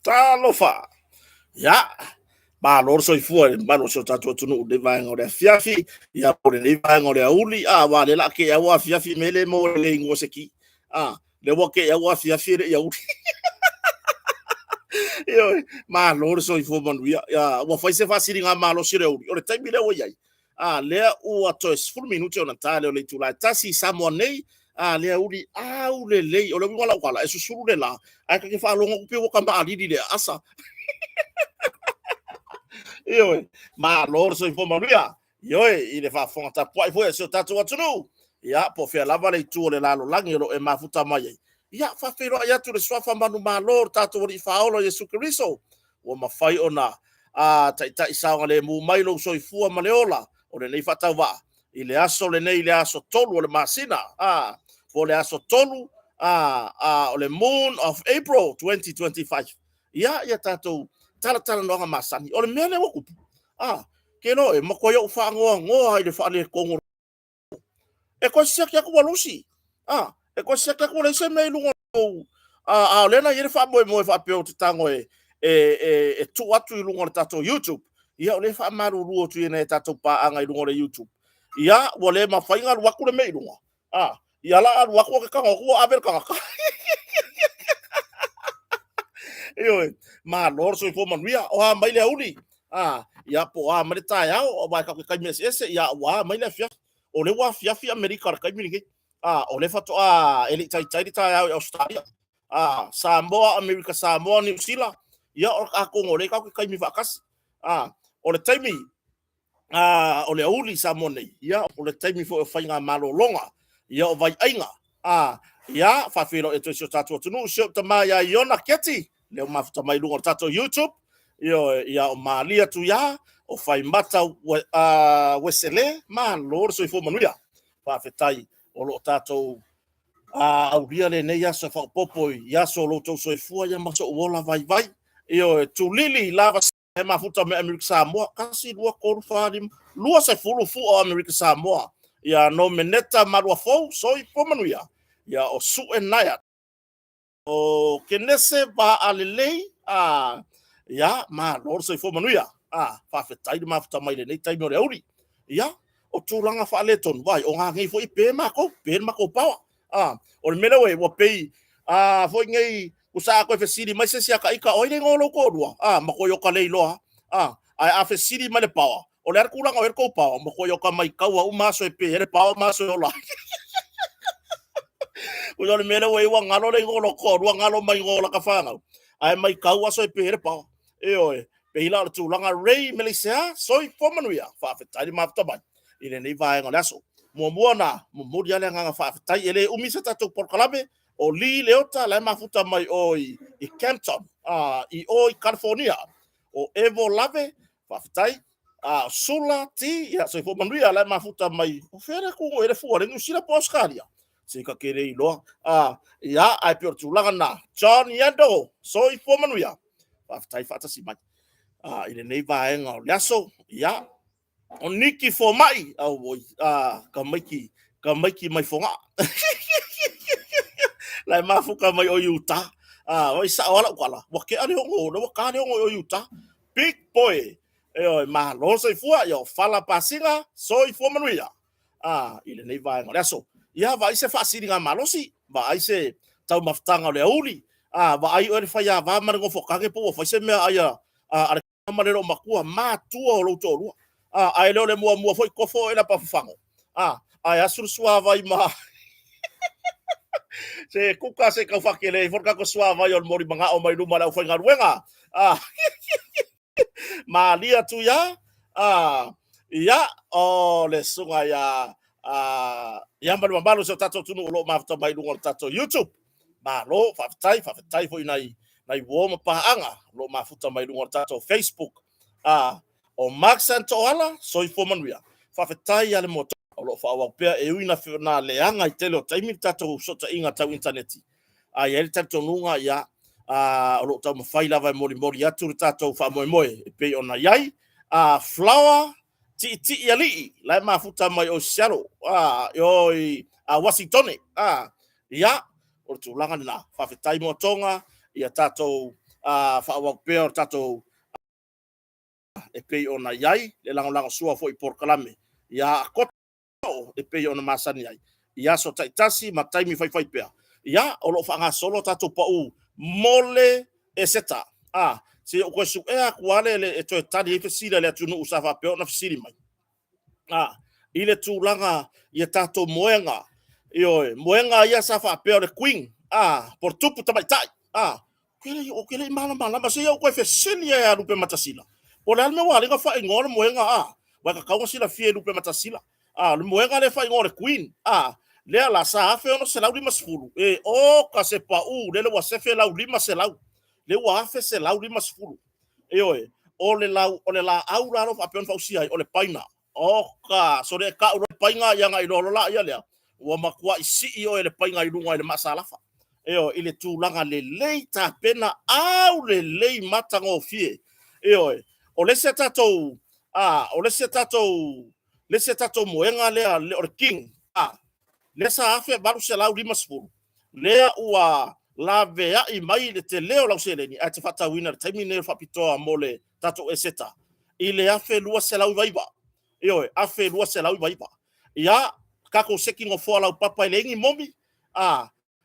Talofa. Ya. Ba lor so ifua ba no so tatu tunu de vai ngore fiafi ya por de vai ngore uli wa de la ke ya wa fiafi mele mo le ngoseki de wo ke ya wa fiafi ya uli yo ma lor so ifua man ya wa foi se fasiri nga ma lo sire uli ore tai bile wo yai le o ato es full minute on tale le tu la tasi samone le uli le ole wala kwala esu suru de la aka ke fa lo ngo pe wo kamba ali de asa Io, ma loro sono informalia. Io i le fa fonta poi poi se tanto watunu. Ya po fe lava le tu le lalo langiro e mafuta mai. Ya fa fero ya tu le swafa manu ma loro tanto ri faolo Yesu Kristo. O ma fai ona tai tai saunga le mu mai lo soi fua maleola. O le nei fata va. I le aso le nei le aso tolu o le masina. Po le aso tolu o le moon of April 2025. Ya tato tala no nga masani o le mele wo kupu ke no e makoyo fa ngo ai le fa le kongo e ko sia kia ko walusi e ko sia kia ko le se me lungo le na yere fa mo fa pe o tango e tu atu lungo tato YouTube ia o le fa maru ruo tu ina tato pa anga lungo le YouTube ia wo le ma fa inga wa ku le me lungo ia la wa ko ka ngo aver ka Io, ma lor so fo man ria o mai le uli ya po mai ta ya o ba ka ka mes ese ya wa mai le fia o le wa fia america ka mi ngi o le fato ele tai tai ta ya australia samoa america samoa new zealand ya o ka ko ngore ka ka mi vakas o le taimi o le uli samone ya o le taimi fo fa nga malo longa ya o vai ainga ya fa filo e to so tatu tunu so tama ya yona keti le mafuta mai lungo tato YouTube ia o malia tu ya o fai mata wesele ma lor so ifo manuia fa fetai o lo tato au ria le nei aso fa popo ya so lo to so ifo ya maso wola vai tu lili lava e mafuta me America Samoa kasi lua koru fadim lua se fulu fu o America Samoa ia no meneta marua fo so ifo manuia ia o su enaya o kenese ba alelei ya ma lor so ifo manuia fa fetai ma futa mai nei tai mo reuri ya o tulanga fa leton vai o nga ngai fo ipe mako pa o le mele we wo pei fo ngai usa ko fe siri mai se sia ka ika oile ngolo ko dua mako yo ka leilo ai fe siri mai le pawa o le kulanga o ko pawa mako yo ka mai ka wa uma so ipe ele pawa ma so la o le mele we wa ngalo le ngolo ko dua ngalo mai ngola ka fanga ai mai ka wa so ipe ele pawa pe ila tu langa Ray Melissa soi fomanuia fa fetai ma fta ile nei vai ngala so mo na mo dia le nga fa fetai ele umisa tatu por kalabe o li leota la ma futa mai oi i Campton i oi California o Evo Lave fa fetai sula ti ya soi fomanuia la ma futa mai o fere ku ele fu le usira poskaria se ka kere ilo ya ai pe tu langa na John Yando soi fomanuia fa fetai fa ta si mai ile nei vaenga o laso ya o niki fo mai au ka maiki mai fonga lai mafuka mai o yuta oi sa ola kwala wa ke ale ngo no ka ale ngo o yuta big boy ma lo so fua yo fala pasinga so fo manuia ile nei vaenga laso ya vai se fasiri nga malosi vai se tau maftanga le uli va ai o fa ya va mar ngo fo ka ke po fa se me aya malero makua matua o lo tolu ai le mua foi kofo ela pa fango ai asur suava i ma se kuka se ka fakele for ka ko suava yo mori manga o mai luma la foi ngaruenga malia tu ya ya o le sunga ya mbalo so tato tunu lo mafta mai lungo tato YouTube lo fatai foi nai wo pa anga lo mafuta mai lungo tato Facebook o Max Antoala soi fomanuia fa fetai ale mo lo fa wa pe e uina na leanga i tele o taimi tato so ta inga tau internet ele tato nunga ya lo tau mafai lava mori atu tato fa moe pe ona yai flower ti ali la mafuta mai o Seattle yoi Washington ya o tu langa na fa fetai mo tonga ia tato fa wa pe tato e pe ona yai le lango sua fo i porkalame ia ko e pe ona masani ai ia so taitasi ma taimi fai pea ia o lo fanga solo tato pa u mole e seta se o ko su e kuale le e to tadi e fesila le tunu usafa pe ona fesili mai ile tulaga ia tato moenga moenga ia safa pe le queen por tupu tamaitai kele mala ma se o ko fesili ia lupe matasila o le alme wale ka fa ingole moenga wa ka kaunga sila fie lupe matasila le moenga le fa ingole queen le ala sa afe ono se lau lima sefulu o ka se pa le wa se fe lau lima se lau le wa afe se lau lima sefulu o le la au raro fa pe on fa usia o le paina o ka so le ka o le painga ia ngai lo la ia le wa makua isi o le painga i lunga i le masalafa ile tulaga le leita pena au le lei matango fie o le se tatou le se tatou moenga le o le king le sa afe baru se lau lima sepulu lea ua la vea i mai le te leo lau seleni a te fata wina le taimi ne whapitoa mo le tatou e seta i le afe lua se lau vaiba afe lua se lau vaiba ia kako seki ngofoa lau papa i le ingi momi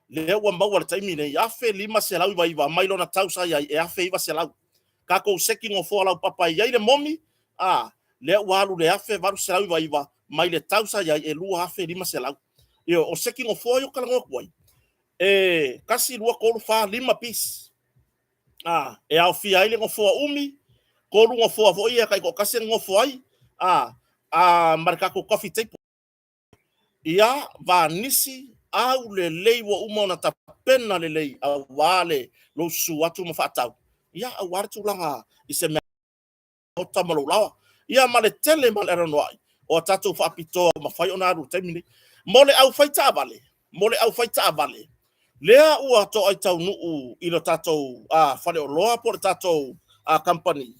le ua maua le taimi ne i afe lima se lau vaiba mai lona tausa iai e afe iwa se lau kako seki ngofoa lau papa i ai le momi le ua alu le afe baru se lau vaiba mai le tausa iai e lua afe lima se lau o seki ngofoa yo kala ngokuai kasi lua kolu fa lima pis e au fia ile ngofoa umi kolu ngofoa fo ia kai ko kasi ngofoa ai marka ko coffee table ia va nisi au le lei wa uma na tapena le lei au wale lo suatu mafatau ia au wartu langa i se o tamalo lawa ia male tele male ranoi o tatu fa pito ma fai ona ru temini mole au faita vale lea ua to ai tau nuu i lo tatou fale o loa por tatou company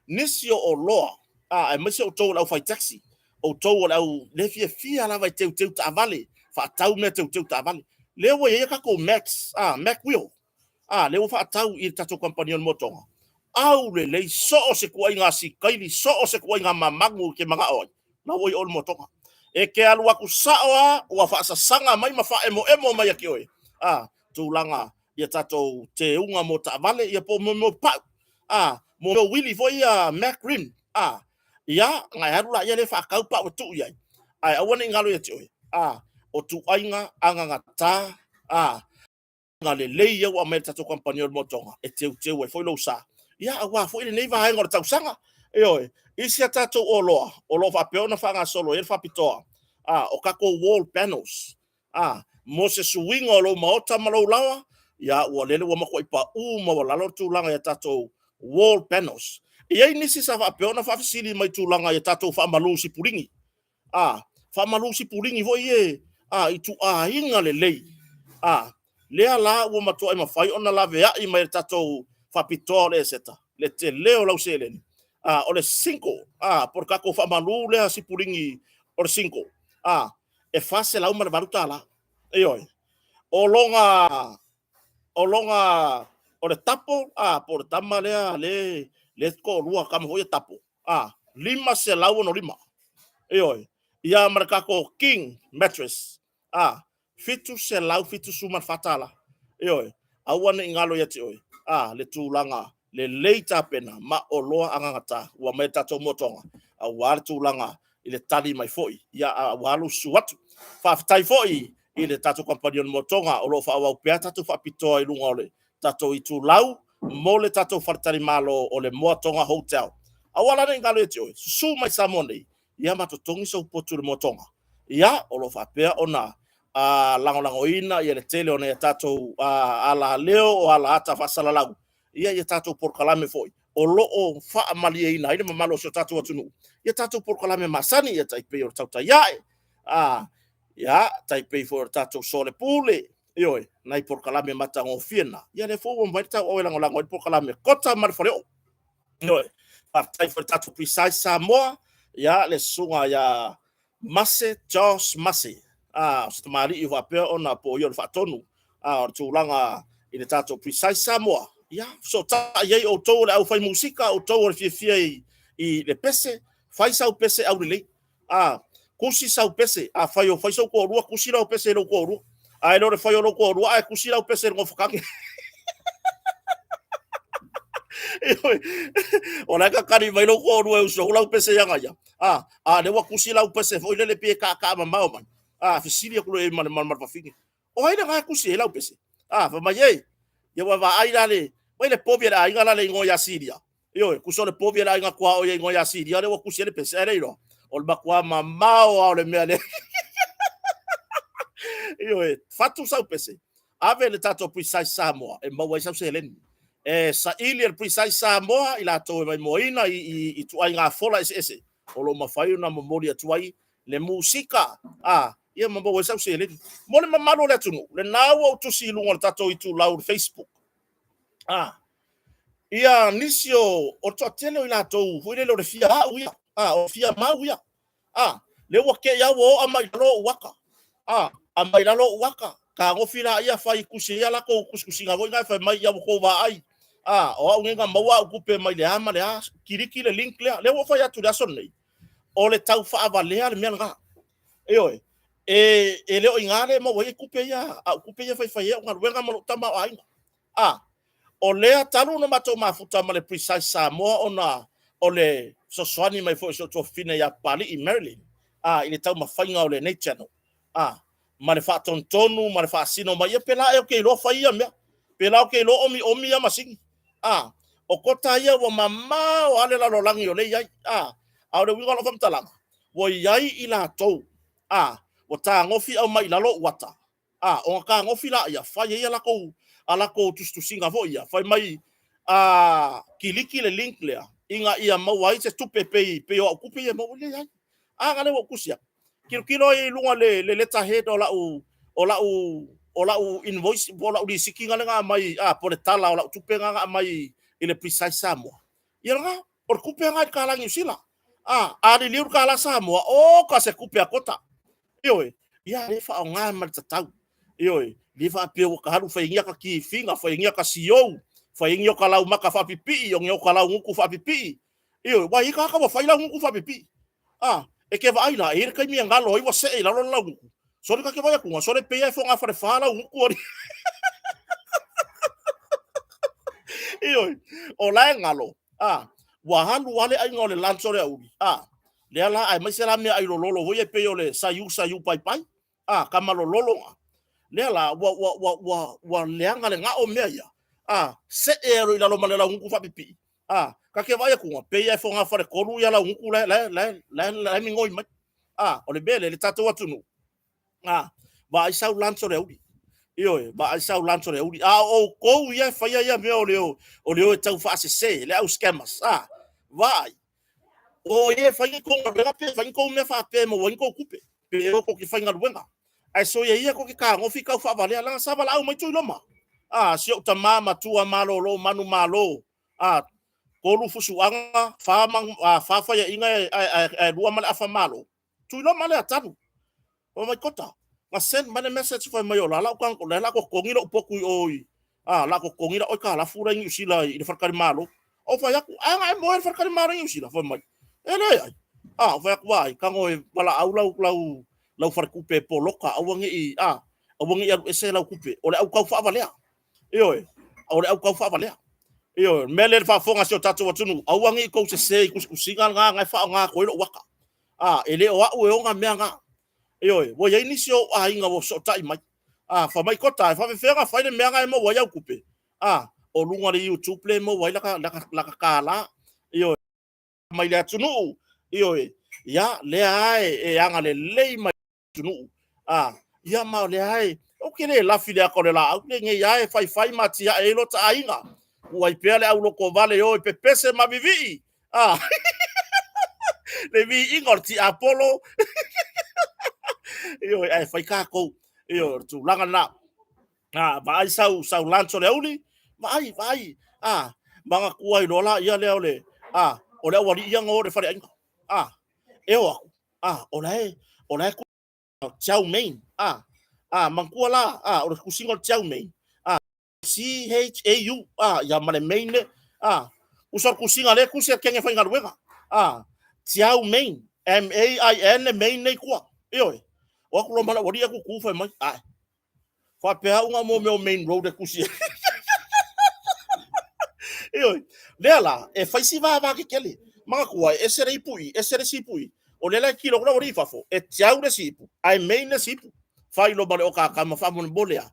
nisio o loa ai mese o tou lau fai taxi o tou lau le fia la vai teu ta vale fa tau me teu ta vale le wo ye ka ko max mac wheel le fa tau i tatou company on motonga au le so o se kuai ngasi kaili so o se kuai ngamamangu ke manga oi na wo i ol motonga e ke alu aku saoa ua fa sanga mai ma fa emo mai aki oi tulaga ia tatou te unga mo ta vale ia po mo pa mo wili fo ia mac rim ia ngai haru la ia le fa kau pa tu ia ai awana ngalo ia oi o tu ainga anga ngata ngale le ia wa mai tatou company mo tonga e teu e foi lo sa ia awa foi le nei va ngor tau sanga oi isi tatou o lo fa pe ona fa nga solo ia fa pitoa o kako wall panels mo se swing o lo maota malo lawa ya ua lele ua mako ipa ma wala lo tulaga ya tatou wall panels ia nisi sa fa peona fa fasili mai tulaga ya tatou fa malusi puringi fa malusi puringi vo ie i tu inga le lei lea la ua matua i mafai ona la vea i mai tatou fa pitoa le seta le te leo lau seleni o le 5 por kako fa malu le si puringi o le 5 e fase lau ma valuta la o longa o le tapo por tama le ko lua kama ho tapo lima se lau no lima ia marka ko king mattress fitu se lau fitu suma fatala awana ingalo ya ti le tulanga le leita pena ma o loa angangata wa mai tato motonga a war tulanga ile tali mai foi ia walu suatu fa tai foi ile tato compagnon motonga o lo fa wa pe tato fa pito i lunga ole tato i tu lau mole tato fartari malo o le motonga hotel awala ne ngalo eti su mai samone ia matotongi so potu le motonga ia o lo fa pe ona lango ina ia le tele ona tato ala leo o ala ata fa salalau ia tato por kalame foi o lo o fa mali ina ina malo so tato atunu ia tato por kalame masani ia tai pe o tauta ia ia taipei for tatou sole pule nai por kalame mata ngo fiena ia le fo mo vai tau o lango por kalame kota mar fore tai for tatou precise Samoa ia le sunga ia mase Josh mase stamari i va pe ona po yo fa tonu o tulanga i le tatou precise Samoa ia so ta ia o to le au fai musika o to le fia i le pese fai sau pese au le kusi sau pese a fai o fai sau ko rua kusi lau pese lo ko rua ai lo le fai o lo ko rua ai kusi lau pese ngo fakaki o la ka kari mai lo ko rua so lau pese yanga ya le wa kusi lau pese foi le pie ka ma mau man fisilia ko le man fa fingi o ai na kusi lau pese fa mai ye wa va ai le wai le povia ai ngala le ngo ya siria yo ku so le povia ai nga kwa o ye ngo ya siria le wa ku se le pese le ro o le bakwa mamao o le mele yo fatu sa pese ave le tato precise Samoa e mo wa sa se len sa ili le precise Samoa ila to mai moina i tu ai nga fola ese o lo mafai na memoria tu ai le musika ia mo wa sa se len mo le mamalo le tunu le nawo tu si lu ngol tato i tu lau Facebook ia nisio o to tele ila to fu le lo fia uia o fia ma uia le wa ke ya wo amai lo waka amai lo waka ka ngo fila ia fai kusi ia la ko kuskusinga vo ngai fai mai ya ko va ai o ngenga mawa ku pe mai le ama le kiriki le link le wo fai atu da son nei o le tau fa avale le menga e le o ingale mo wo ku pe ya fai fai ya ngal wenga mo tama ai o lea talu no mato mafuta ma le precise Samoa ona o le soswani mai fo so to fina ya pali i Maryland i le tau mafainga o le Nature Channel ma le fa tontonu ma le fa sino ma ia pela e ke lo fa ia me pela ke lo omi ya masingi o kota ia wa mama o ale la lo langi o le ia a le winga lo fa mtalanga wo ia i la to o ta ngofi au mai la lo wata o ka ngofi la ia fa ia la ko ala ko tu singa vo ia fai mai kiliki le link lea inga ia mawai se tupe pe o kupe ia mo le ai ngale wo kusia kilo i lunga le letter head o la u invoice o la u disiki nga mai por tala o la tupe nga mai ile precise Samoa ia nga por kupe nga ka la ngisila ari liur ka la Samoa o ka se kupe akota ia le fa nga ma tatau li fa pe o ka haru fa ingia ka ki finga fa ingia ka sio fa ingia ka lau maka fa pipi o ngio ka lau nguku fa pipi wa i ka fa lau nguku fa pipi e ke va ila e ka mi ngalo i wa se ila lo lau nguku so ka ke va ku so le pe fo nga fa lau nguku o la ngalo wa halu wale ai ngole lanso le au le ala ai mai se la me ai lo lo voye pe yo le sayu pai kama lo lela wa leanga le nga o mea ia se ero ila lo malela nguku fa pipi ka ke vai ku pe ia fo nga fa le kolu ia la nguku la mi ngoi mai o le bele le tato watu no ba ai sau lanso le udi ba ai sau lanso le udi o ko ia fa ia me o le tau fa se le au scammers vai o ye fa ko nga pe fa ko me fa pe mo ko kupe pe ko ki fa nga luenga ai so ia ko ke ka ngofi ka fa vale la sa vala au mai tu loma sio tama matua malo lo manu malo ko lu fusu anga fa mang fa fa ya inga ai lua mal afa malo tu loma le atanu o mai kota ma send mane message fa mai la kan ko la ko ngilo poku oi la ko ngilo o ka la fura ngi sila i farkari malo o fa ya anga mo farkari malo ngi sila fa mai ele fa ya wai kan o bala au lau far kupe po loka awangi awangi ya ese lau kupe ole au kau fa valea ole au kau fa valea mele fa fonga sio tatu watunu awangi ko se kuskusinga nga fa nga ko lo waka ele o au nga mea nga wo ya inisio inga wo so tai mai fa mai kota fa fega fa ile mea nga mo wa ya kupe o lunga le YouTube le mo wa la kala mai le tunu ya le ai e anga le mai tunu ia ma le ai o ke le la filia ko le la au le nge ia e fai mati ya e lo ta inga ua i pele au lo ko vale o pe pese ma vivi le vi ingor ti Apollo ai fai ka ko tu langa na vai sau lancho le uli vai manga kuai lo la ia le ole o le wali ia ngore fare inga o la Chow Mein mangkua la o le kusingo Chow Mein CHAU ya male main usar kusinga le kusia kenge fa ngal wenga tiau main MAIN main nei kwa io wa ku mala wori ku ku fa mai fa pe unga mo meu main road kusia io lela e fa si va ke kele ma ku e sere sipui o lela kilo ko wori fa fo e tiau de sipu ai main de sipu fa ilo bale o ka ma fa mon bolea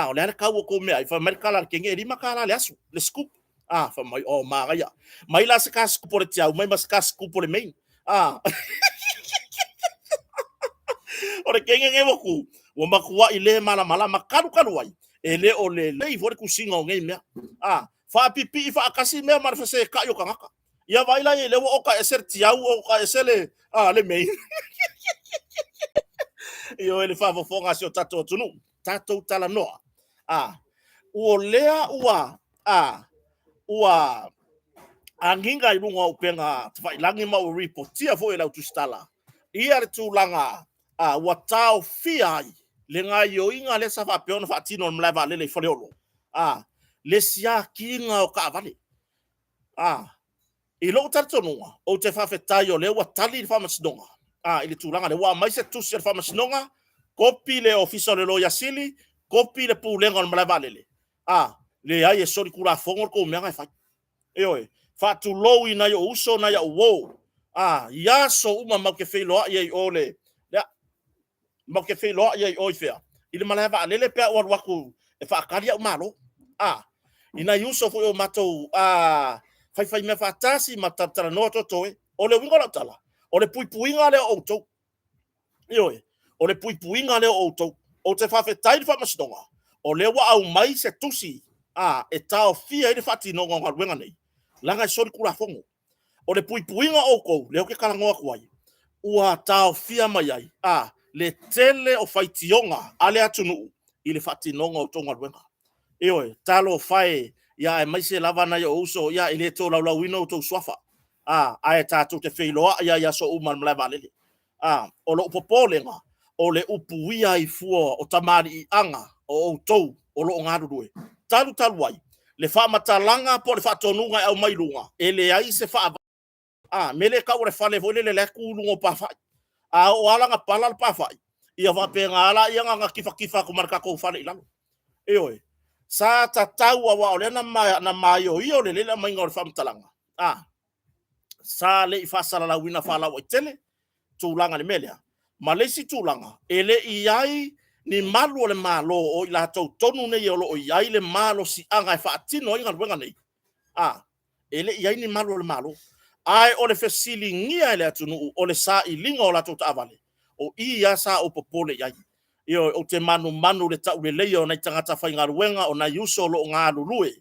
o lela ka wo ko me ai fa merkala kenge ri makala le asu le scoop fa mai o maria mai la se ka scoop por tiau mai mas ka scoop por main ore kenge nge woku wo makua ile mala makaru ai ele o le vore kusinga o ngai mea fa pipi fa akasi mea mar se ka yo kangaka ia vaila ile wo oka eser tiau oka esele le mei yo ele fa fonga sio tato tunu tato tala noa o lea ua anginga ilunga upenga fa ilangi ma o report tia vo ela utustala ia tu langa ua tau fiai le nga yo inga le sa fa peona fa tino mlava le foleolo le sia kinga o ka vale i lo tartonunga o te fa fetai o le ua tali fa masdonga ile tu langa le wa mai se tu se fa masdonga kopi le official le lo yasili kopi le pulenga mlava le le ai e sori kula fongo ko me ngai fa fa tu lo ina yo uso na ya wo ya so uma ma ke fe lo ye ole ma ke fe lo ye oi fe ile mala va lele pe o waku e fa karia malo ina yuso fo o mato fai me fa tasi matatra no to toe ole wingo la tala ole puinga le o to ole puinga le o to o te fa fe tai fa mastonga ole wa au mai se tusi e tao fia ile fati no ngal wenga nei langa sori kula fongo ole puinga o ko le o ke kala ngoa kwai ua tao fia mai ai le tele o faitionga ale atunu ile fati no ngo to ngal wenga talo fai ya mai se lava na yo uso ya ile to la wino to swafa ai tatu te feilo ya so uman mlava lele o lo popolenga o le upuia i fuo o tamari i anga o to o lo ngadu due talu ai le fa matalanga po le fa tonunga au mailunga ele ai se fa mele ka ore fale vole le kulungo pa fa o ala nga pala pa fa ia va pe ngala ia nga kifa ko marka ko fale ilalo sa tatau wa ole na mai o io le mai ngor fa matalanga sa le fa sala la wina fa la o tele tulanga le melia malesi tulanga ele iai ni malu le malo o la tonu ne yo o iai le malo si anga fa tino inga wenga nei ele iai ni malu le malo ai o le fesili ngia le atunu o le sa ilinga o la to avale o ia sa o popole iai o te manu le tau le leo na tangata fai ngā ruenga o na yuso lo ngā lulue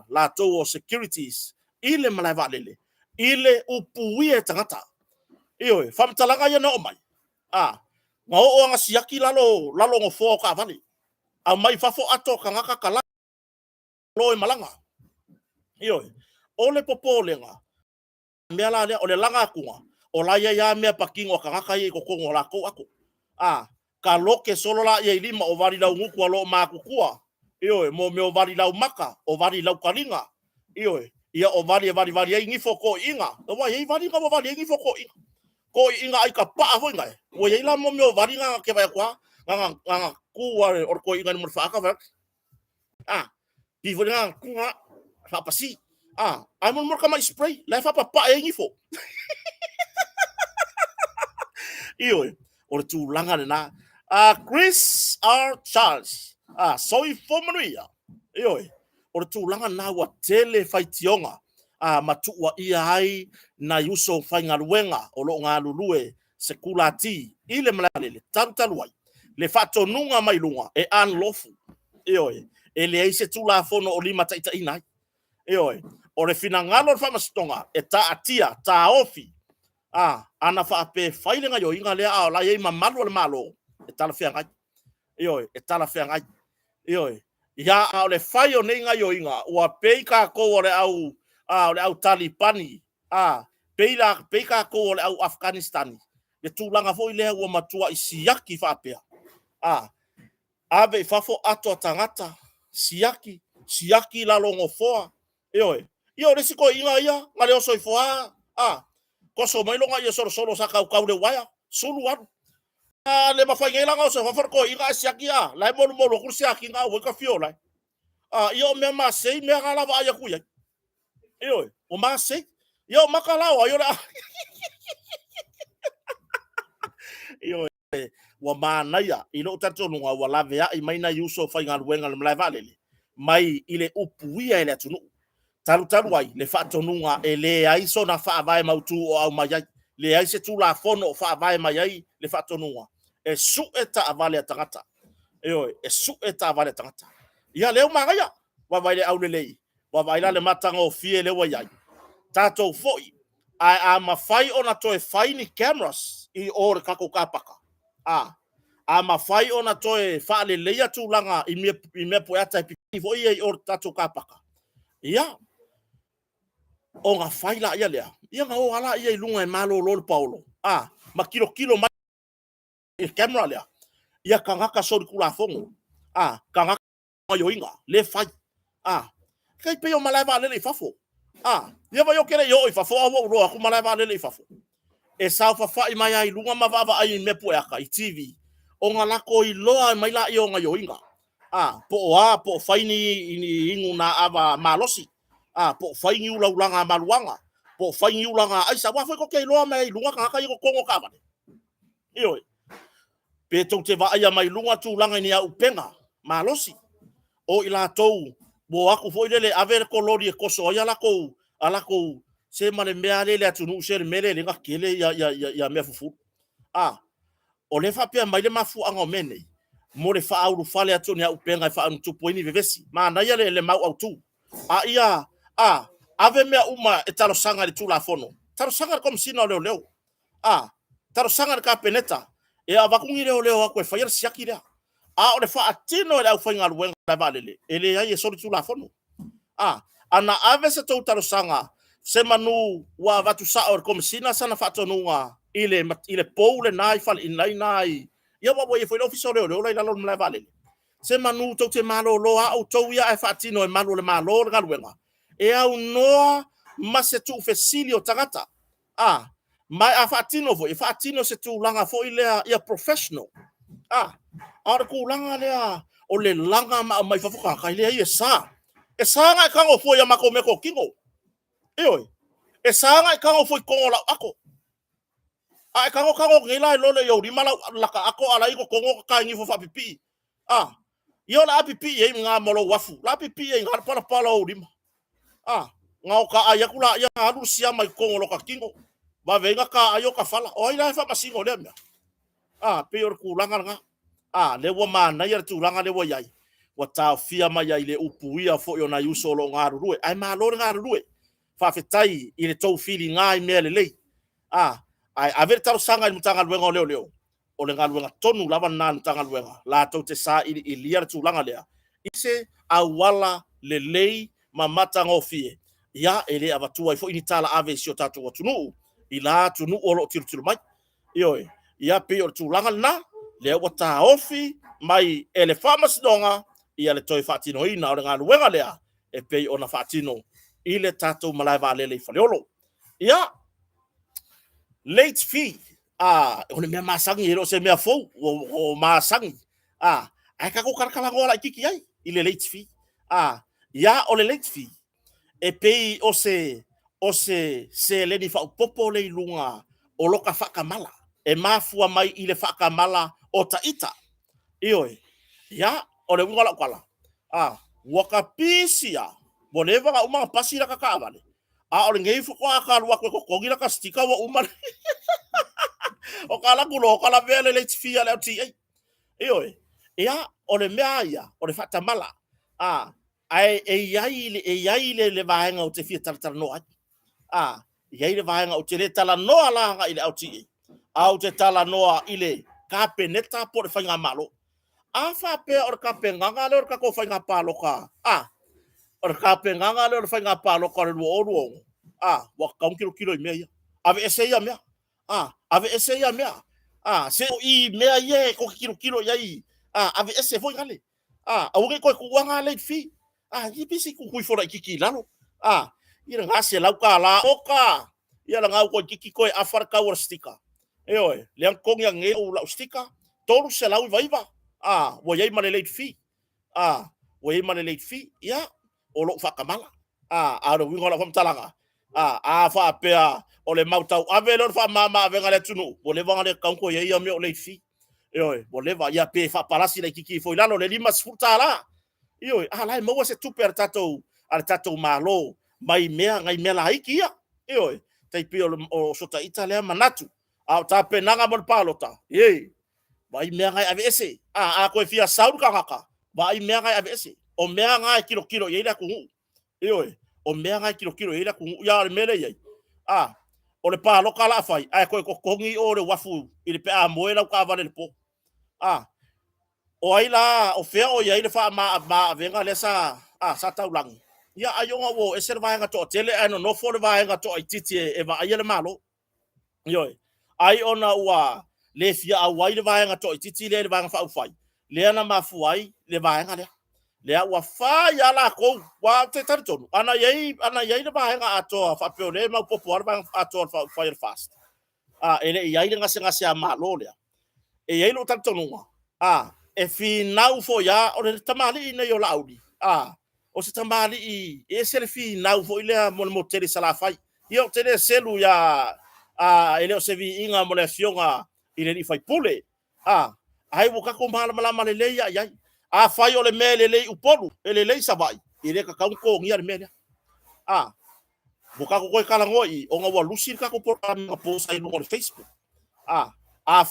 la to o securities ile malai valele ile upuie tangata famtalanga ia na o mai nga o nga siaki lalo ngo fo ka vale a mai fafo ato ka ngaka kala lo malanga ole popolenga mela le ole langa kunga o la ya me pakingo ka ngaka ye ko ko la ko ako ka loke solo la ye lima o vari la nguku alo ma kukua mo me o vari la maka o vari la kalinga ia o vari ye ngifo ko inga o wa ye vari ka vari ngifo ko inga ko inga ai ka pa ho inga o ye la mo me o vari nga ke vai kwa nga ku wa or ko inga mo fa ka va di vo nga ku nga fa pasi ai mo ka mai spray la fa pa e ngifo o tu langa na Chris R. Charles soi fomanuia o tu langa na wa tele faitionga matu wa ia ai na yuso fainga luenga o lo nga lulue sekulati ile mlalele tantalwai le fato nunga mai lunga e unlawful ele ai se tula fono o lima taita ina o le fina ngalo fa mastonga e ta atia ta ofi ana fa pe failinga yo inga le la ye mamalu le malo e tala fia ngai e tala fia ngai ya le faio nenga yo inga wa peika ko le au talipani peika ko le au afghanistan le tulanga foi le wa matua isiaki fa pe ave fafo ato tangata siaki la longo foa ioe io le siko inga ia ngale o soi foa koso mai longa ia solo sa kau le waya sulu anu le mafainga nga o se fa ko inga siaki la mo ku siaki nga o ka fiola io me ma sei me ngala va ia ku ia ioe o ma sei io makala o io la io wa mana ia i lo tato no wa la vea i mai na yuso fa ngal wenga le vale mai ile upuia ile tunu taru ai le fa tonunga ele ai so na fa vai mautu o au mai le ai se tu la fono fa vai mai ai le fa tonunga e su eta avale tangata e su eta avale tangata ia le ma ia wa vai le au le lei wa vai la le matanga o fie le wa ai tato foi ai a ma fai ona to e fai ni cameras i or kako kapaka a ma fai ona to e fa le leia tu langa i me po ata pipi foi i or tato kapaka ia o nga fai la ia lea ia nga o ala ia i lunga e malo lo paulo ma kilo mai e camera lea ia kangaka sori kula fongo kangaka yo inga le fai kai pe o malava le fafo ia va yo kere yo i fafo o ro aku malava le fafo e sa fa mai ai lunga mavava ai me po aka i tv o nga lako i loa mai la i o nga yo inga po fai ni ingu na ava malosi po fai ni ula ulanga maluanga po fai ni ulanga ai sa wa foi ko ke loa mai lunga ka ko kongo ka ba io pe to te va ai mai lunga tu langa ni au penga malosi o ila tou bo aku foi le aver kolori e koso ya alako se mane meale le atunu se mele le ngakele ya me fufu o le fa pe mai le mafu anga mene mo le fa au fale atunu ya upenga fa anu tupo ini vevesi ma na ya le mau au tu ia ave mea uma e taro sanga le tula fono taro sanga kom sino leo taro sanga ka peneta e avakungi leo ako e fa siaki le o le fa atino le au fa ngal wenga la valele ele ya ye so tula fono ana ave se taro sanga se manu wa vatu sa or kom sina sana fa tonunga ile poule nai fal in nai ia wa ye foi official leo la lo la valele se manu to te malo lo au to ia e fa atino e malo le malo ngal wenga e au noa ma se tu fesilio tagata mai a fatino vo e fatino se tu langa fo ile ia professional ar ku langa le o le langa mai fa foka ka ile e sa nga ka ngo fo ia mako meko kingo e sa nga ka ngo fo ko la ako ka ngo ngila lo le yo di mala la ka ako ala iko kongo ka ngi fo fa pipi yo la pipi e nga molo wafu la pipi e nga pala o di ngau ka aya kula ya alu sia mai kongo ka kingo ba venga ka ayo ka fala o ila fa masingo le mea peor kulanga nga le wa mana ya tu langa le wa yai wa ta fia mai ya ile upuia fo yo na yuso lo ngaru rue ai ma lo ngaru rue fa fetai ile to feeling ngai mele le ai aver taro sanga ni tanga luenga leo o le ngaluenga tonu lava nan tanga luenga la to te sa ili liar tu langa le ise awala le lei mamata ngofie ya ele avatua ifo ini tala ave sio tatu watunu ila tunu olo tiru mai ya pe o tulanga na le wata ofi mai ele famas donga ia le toi fatino ina o ngana wenga lea e pe ona fatino ile tatu malai vale le faleolo ya late fee ona me masangi ero se me fo o masangi ai ka ko karkala ngola kiki ai ile late fee ya o le late fee e pei o se le ni fa popo le lunga o loka faka mala e mafua mai ile faka mala o taita ya o le ngola kwala waka pisia boneva ka uma pasira ka kavale o le ngei fuko aka lua ko gira ka stika wa uma o kala kulo kala vele le tifia le ti ya o le mea ya o le fata mala ai yaile le vaenga o te fia tartar no yaile vaenga o te le tala noa langa ile au ti au te tala noa ile ka peneta po le fainga malo fa pe or ka penganga le or ka ko fainga palo ka or ka penganga le or fainga palo ka le o wa ka kilo i meia ave ese ya mea ave ese ya mea se o i mea ye ko kilo ya i ave ese foi gale au ke ko kuanga late fee i bisi ku kui fora kiki lalo ira ngase lau ka la oka ia la ngau ko kiki ko afar ka war stika le kong yang nge u la stika toru se lau vaiva wo yai male late fee wo yai male late fee ia o lo fa kamala aro wingo la fam talanga fa pea o le mautau ave lor fa mama venga le tunu o le vanga le kanko yai me o late fee bo le va ia pe fa palasi le kiki foi lalo le lima sfuta la lai mo se tuper tato al tato malo mai mea ngai mea la iki ia tai pe o sota italia manatu ta pe nanga mo palota vai mea ngai ave ese ko fia saud kaka vai mea ngai ave ese o mea ngai kilo ia ku o mea ngai kilo ia ku ia le mele ia o le palo kala fai ko kongi o le wafu i le pe a moela ka vale le po o ai la o fea o ia le fa ma venga le sa sa taulang ia ayonga wo e ser vaenga to tele ano no for vaenga to ititi e va ai le malo ai ona ua le fia a wai le vaenga to ititi le vaenga fa ufai le ana mafuai le vaenga le ua fa ya la ko wa te tarton ana yai le vaenga ato fa pe le ma popular vaenga ato fa fire fast ele ia le ngase a malo le e lo tarton e finau fo ya o le tamali ina yo laudi o se tamali e se le finau fo ile mo tele sala fai io tele selu ya ele o se vi inga mo le fionga ile ni fai pule ai wo ka ko mala le ya fai o le mele le upolu ele le savai ile ka ko ngia le mele buka ko kala ngoi o nga wa lusir ka ko por po sai no Facebook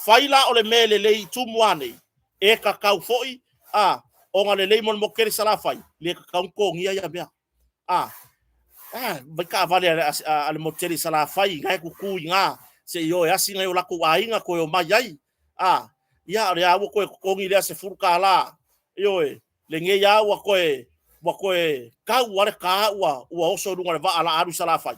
fai la o le mele le tumuane e ka kau foi o nga le mon mo kere sala fai le ka ko ngia ya bia vai ka vale al mo kere sala fai ngai ku nga se yo ya singa yo la ku ainga ko yo mai ai ya re awo ko ngi le se furka la le nge ya wa ko ka wa ka wa oso dunga va ala aru sala fai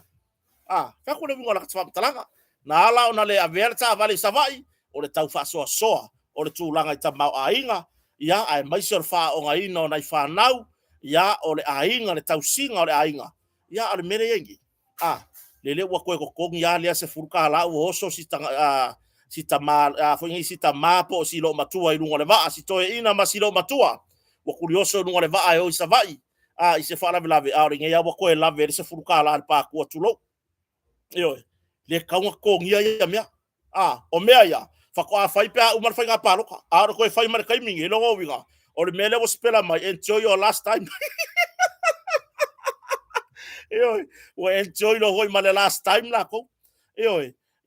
ka ko le ngola ka talanga na ala ona le averta vale savai o le tau fa soa o le tūlanga i tamau ainga, ia ai maisor wha o ngai no nai whanau, ia o le ainga, le tausinga o le ainga, ia ale mere yengi. Le koe ko kongi ia lea se furuka lau o oso si ta mapo si lo matua i runga le waa, si toe ina ma si lo matua, wa kurioso runga le waa e o isa vai, i se wha lave, a ringa ia wa koe lave, le se furuka lau pa kua tulo. Le kaunga kongi ia mea, o mea ia, fa fai pe umar fai nga palo ka aro ko fai mar kai mingi lo winga o le mele was pela mai enjoy your last time o enjoy lo hoi male last time la ko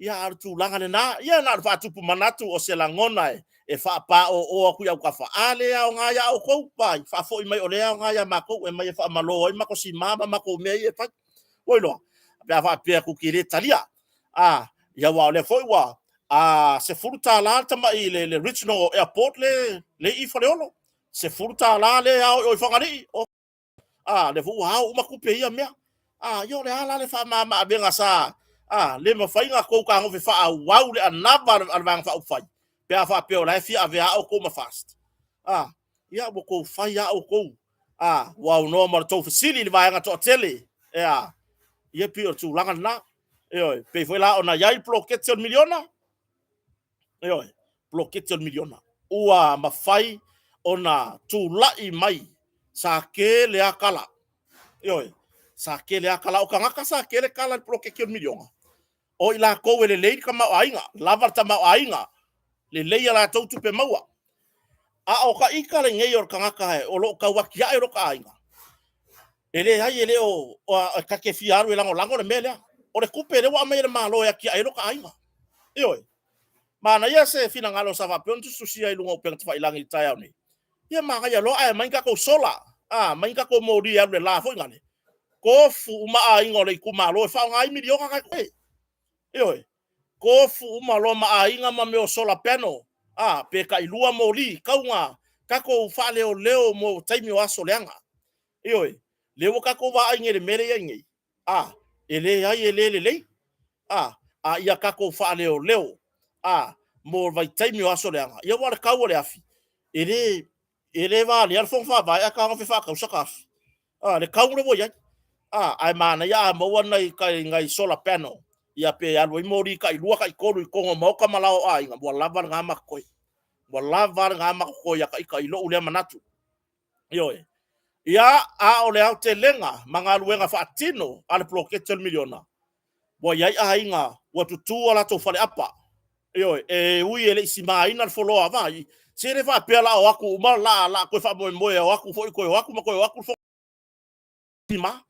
ia ar tu langa na ia na fa tu manatu o se langona e fa pa o ku ya ka fa ale o nga ya o ko pa fa fo mai o le nga ya ma ko e mai fa malo o ma ko si mama ma ko me e fa o lo pa fa pe ku kire talia ya wa le foi wa se furta la tama le regional airport le I Faleolo se furta la le o fangani le fu o ma kupe ia mea yo le ala le fa mama benga sa le ma fainga ko ka ngo fa wa le anava al vang fa fai pe fa pe o la fi ave o ko ma fast ia bo ko fa ya o ko wa no ma to facility va nga to tele ia pi o tu langa na pe foi la ona yai bloquetion miliona bloquetion miliona ua mafai ona tulai mai sa ke le akala sa ke le akala o kanga sa ke le kala bloquetion miliona o ila ko le le ka ma ainga lava ta ma ainga le le la to tu pe maua o ka ika le ngai o kanga ka o lo ka wa kia ro ka ainga ele ai ele o ka ke fiaru e lango le mele o le kupe le wa mai le malo ya kia ro ka ainga mana ia se fina ngalo sa va pe tu sia i lungo pe fa ilangi tai ni ia manga ia lo ai mai ka ko sola mai ka ko mori ia le la fo ngane ko fu ma ai ngole ku malo fa ngai mi dio ka ko ko fu ma lo ma ai nga ma me o sola peno pe ka ilua moli ka unga ka ko fa leo mo tai mi wa soleanga le ka ko va ai ngere mere ia ngi ele ai ele ia ka ko fa leo mo vai tai mi aso leanga ia wala ka wala afi ele ele va le alfon fa vai aka nga fa ka usaka le kaure wo ya ai mana ya mo wana kai ngai solar panel ia pe alu i mori kai lua kai koru i kongo mo ka malao ai nga bo lava nga makoi bo lava nga makoi ya kai lo ule manatu yo ia a ole au te lenga manga luenga fa atino ale proketel miliona bo ia ai nga watu tu ala to fale apa yo ui ele sima ina folo avai se le fa pela o aku uma la ko fa mo o aku fo ko aku ma ko aku fo sima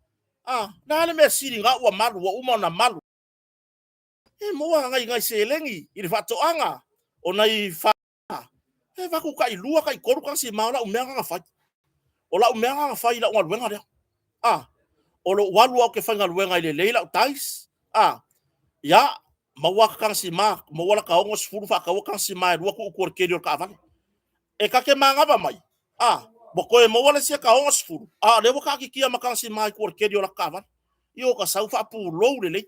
na le me siri nga wa malu wa uma na malu mo ngai se lengi i fa to anga ona i fa va ku kai lua kai koru kan sima la umea nga fa o la umea nga fa ila wa wenga o lo walu au ke fanga luenga ile leila tais ya mawaka kang si ma mawala ka ongos furu fa ka wakang si ma ruwa ku ukur kedio ka avan e ka ke manga ba mai boko e mawala sia ka ongos furu lewo ka ki kia makang si ma ukur kedio la ka avan yo ka sau fa pu lo le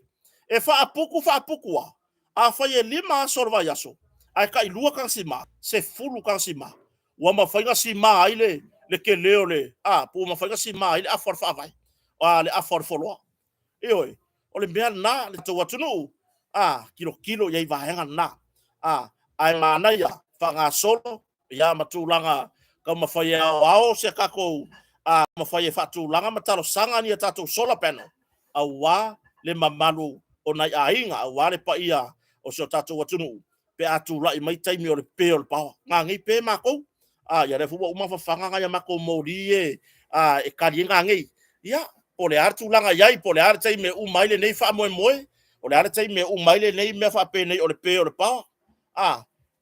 e fa apuku wa fa ye lima sorva yaso ai ka ilua kang si ma se fulu kang si ma wa ma fa si ma ile le ke leo le pu ma fa si ma ile afor fa vai le afor folo yo ole mea na le to watunu kilo yai vahenga na ai mana ya fanga solo ya matulanga ka mafai ao se kako mafai fatulanga matalo sanga ni tatu solar panel awa le mamalu ona ainga awa le paia o so tatu watunu pe atu lai mai taimi o le pe o le pa nga ngi pe mako ya le fu uma fanga ya mako morie e kalienga ngi ya o le artu langa yai po le artu me umaile nei fa mo o le artu me umaile nei me fa pe nei o le pe o le pa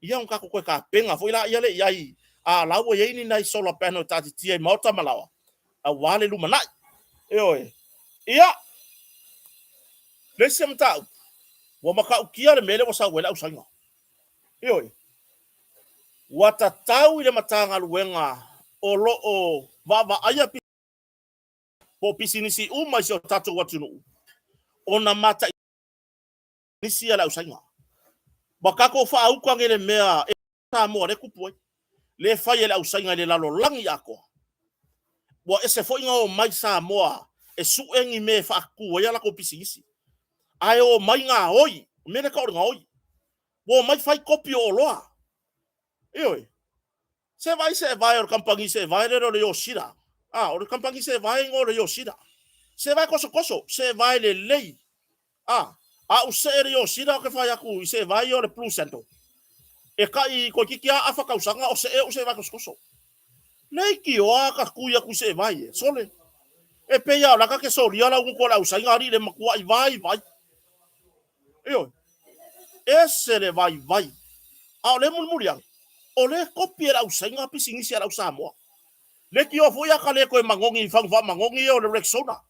ia un kako ko ka penga foi la ia le yai la wo yai ni nai solar panel tati tie mauta malawa wale lu manai ia le semta wo maka ukia le mele wo sa wela usanga wata tau ile matanga luenga o lo o va aya po pisinisi uma so tatu watunu ona mata nisi ala usanga bakako fa au kwa ngele mea ta mo le kupo le fa ye la usanga le lalo langi yako bo ese fo inga o mai sa moa e su engi me fa ku ya la ko pisinisi ai o mai nga oi me le ka nga oi bo mai fai kopio o loa se vai o kampangi se vai le yoshida o kampangi se vai ngore yoshida se vai koso se vai le lei o se yoshida ke fai aku se vai o le plus cento e kai ko kikia afa ka usanga o se vai koso nei ki o ka kuia ku se vai sole e pe ya la ka ke so ria la ko la usanga ri le makua i vai ese le vai le mulmuriang o le kopia la usanga pisingisi la usamo le ki o fo ya ka le ko mangongi fang fa mangongi o le Rexona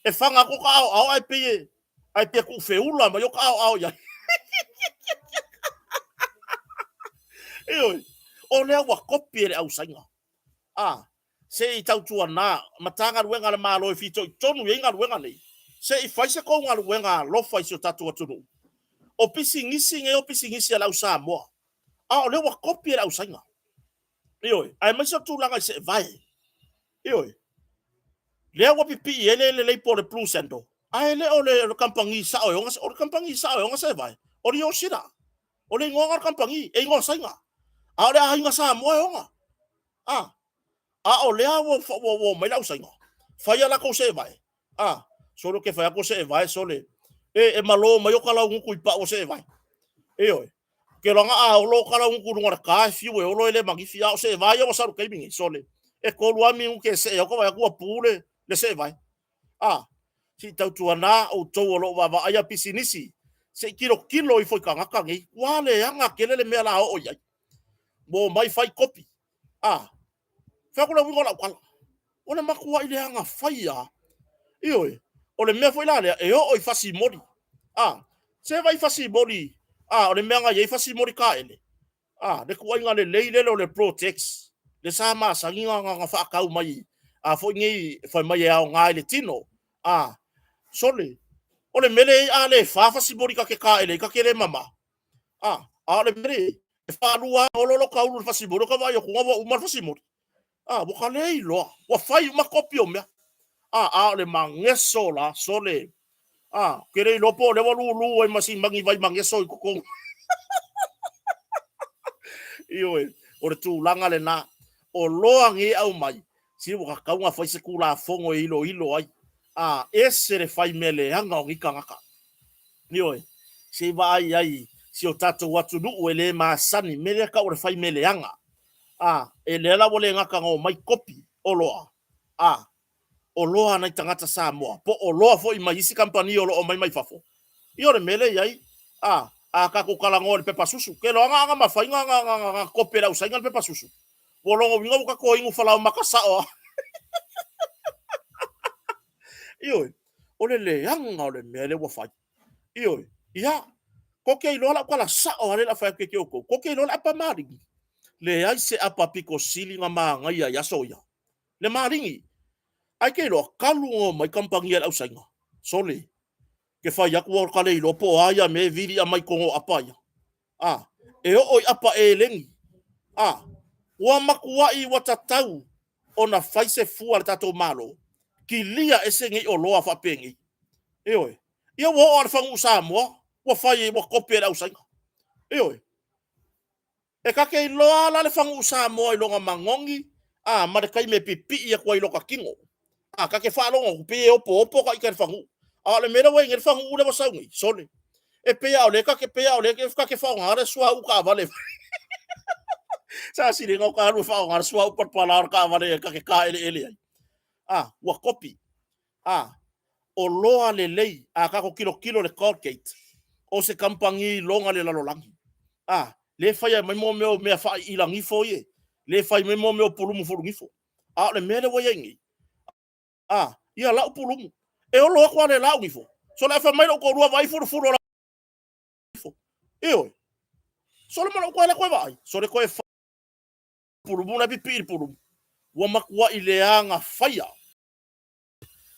e fanga ko ka au ai pe ku feula ma yo ka au ya o le wa kopia la usanga se i tau tua na matanga ruenga le malo e fito tonu yenga ruenga nei se i faise ko nga ruenga lo faise tatu atunu o pisingisi nge o pisingisi la usamo o le wa kopia la usanga ai mai so tu langa se vai le wa pipi le po le plus cento ai le o le kampangi sa o kampangi sa o se vai o ri yoshida o le ngonga kampangi e ngo sainga le a inga sa mo nga o le wo mai la sainga fai la ko se vai solo ke fai ko se vai sole e malo mai o kala ngu pa o se vai ke longa o lo kala ngu ngora ka fi we o lo le magi fi o se vai o sa ru kai sole e ko lu ami un ke se o ko vai ku pule le se vai si tau tuana o to lo va aya pisinisi se kilo i foi kanga kangi wale anga kelele me la o ya bo mai fai kopi fa ko la wingo la kwala ona makua ile anga fai o le me foi la e o fasi mori se vai fasi mori o le me anga ye fasi mori ka ele le ku inga le leile le protects le sama sanginga nga fa ka mai fo ngi fa mai ya nga le tino sole o le mele le fa fasi mori ka ke ka ele ka ke le mama le mele fa lua o lo ka u fasi mori ka vai ko wa umar fasi mori Wakalei loa. Wafai makopi o mea. Le mangeso la sole. Kere lopo le walu e masi mangi vai mangeso I kokong. Ioe. O le tūlanga le nā. O loa nge au mai. Si waka kaunga fai se kula fongo ilo ai. Ese le fai mele anga o ngika ngaka. Ioe. Si wa ai. Si o tato watu nuu e le maasani. Mele ka o le fai mele anga. E le ala wale ngaka ngau mai kopi. O loa. O loa nai tangata Samoa. Po o loa fo I mai isi kampani o loa mai fafo. Io le mele iai. Ka kukala ngō le pepa susu. Ke loa nga mawhai nga kopi la usai nga le pepa susu. Wolongo winga ka ko ingu falau makasao. Io. O le anga o le mele wa fai. Io. Ia. Ko ke loa la kwala sao ale la fai ke oko. Ko ke loa la apa maringi. Le ai se apa piko sili nga maa ngai ya soia. Le maringi. Ai ke loa kalu ngō mai kampangi la usai nga. Sole. Ke fai aku o kale ilo po aya me viri a mai kongo apaya. E o apa e lengi. Ua makuai wa tatau o na faise fua le tato malo. Ki lia ese ngi o loa fa pengi. Eoi. Ia wo o fangu Samoa. Wa fai wa kopi la usai. Eoi. E kake loa la le fangu Samoa I longa mangongi. Ma de kai me pipi ia kwa I loka kingo. Kake fa longa pe opo ka I ka fangu. Le mera wa ngel fangu ule wa saungi. Sole. E pea o le kake pea o le kake fa ngare sua u ka vale. Sa sili ngau ka aru fa ngare sua u patpala ka vale kake ka ele ai. Wa kopi. O loa le lei kako kilo le Colgate. O se kampangi longa le lalolangi. Le fai mai mo me fa ilangi fo ye. Le fai mai mo me pulumu fo ngifo. Le mele wa yengi. Ia la pulumu. E o loa kwa le la ngifo. So la fa mai lo ko rua vai fu la. Io. So le malo kwa le kwa vai. So le kwa pulumu na pipi pulumu. Wa makwa ileanga faya.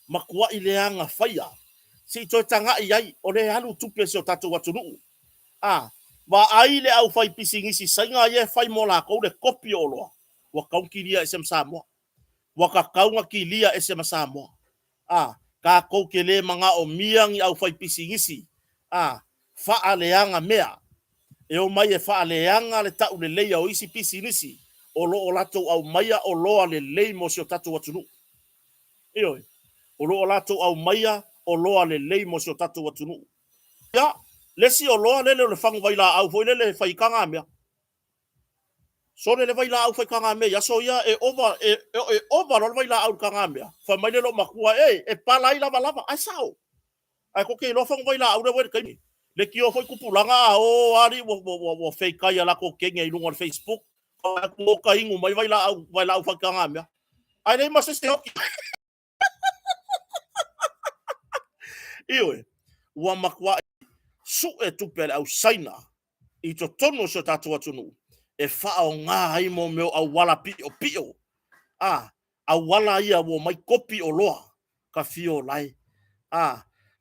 Makua I leanga faya. Si toi tanga iai, o le halu tupe se o tatu watu nuu. Wa aile au fai pisingisi sainga ye fai mola kou le kopi o loa. Wa kaunkilia esem Samoa. Wa ka kaunga kilia esem Samoa. Ka kou ke le manga o miangi au fai pisingisi. Faa leanga mea. E o mai e faa leanga le tau le leia o isi pisingisi. O lo o lato au maia o loa le lei mo se o tatu watu nuu. Ioi. O loa lato au maia o loa le lei mo se o tatu watunu. Ia, lesi o loa lele o le fangu vai la au foi lele fai kanga mea. So lele vai la au fai kanga mea. Ia so ia e over lo vai la au kanga mea. Fa mai lelo makua e pala I lava. Ai sao. Ai ko ke lo fangu vai la au le wei kaimi. Le ki o foi kupulanga o ari wo fai kai ala ko kenga I lunga Facebook. Ko ka ingu mai vai la au fai kanga mea. Ai nei maseste hoki. Iwe, ua makua su e tupe au saina I to tono so tatu atunu. E faa o ngā haimo meo au wala pio. Au wala ia wo mai kopi o loa. Ka fio lai.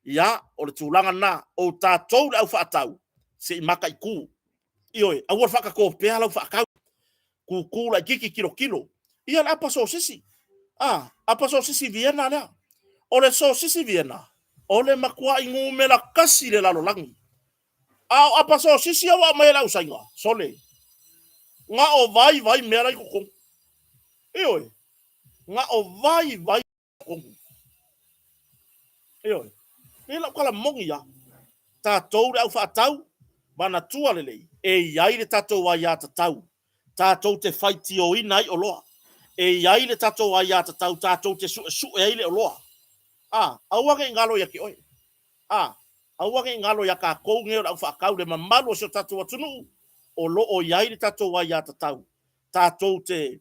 Ia, o le tūlanga nā, o tātou le au whaatau. Se I maka I kū. Iwe, au wala whaka ko pēa lau whaakau. Kū la kiki kilo. Ia le apa so sisi. Apa so sisi Vienna lea. O le so sisi Vienna. O le makua I ngu me la kasi le lalo langi. Apa so sisi awa mai la usainga. Sole. Nga o vai mea lai kokong. Ioi. Nga o vai kokong. Ioi. Ni la kala mongi ya. Tātou le au whaatau. Mana tua lelei. E iai le tātou wa ia tatau. Tātou te whaiti o inai o loa. E iai le tātou wa ia tatau. Tātou te su e aile o loa. Auake ngalo ya ki oi. Auake ngalo ya ka kou ngeo au whaakau le mamalo se tatu atunu. O lo o iai le tatu wa ia tatau. Tātou te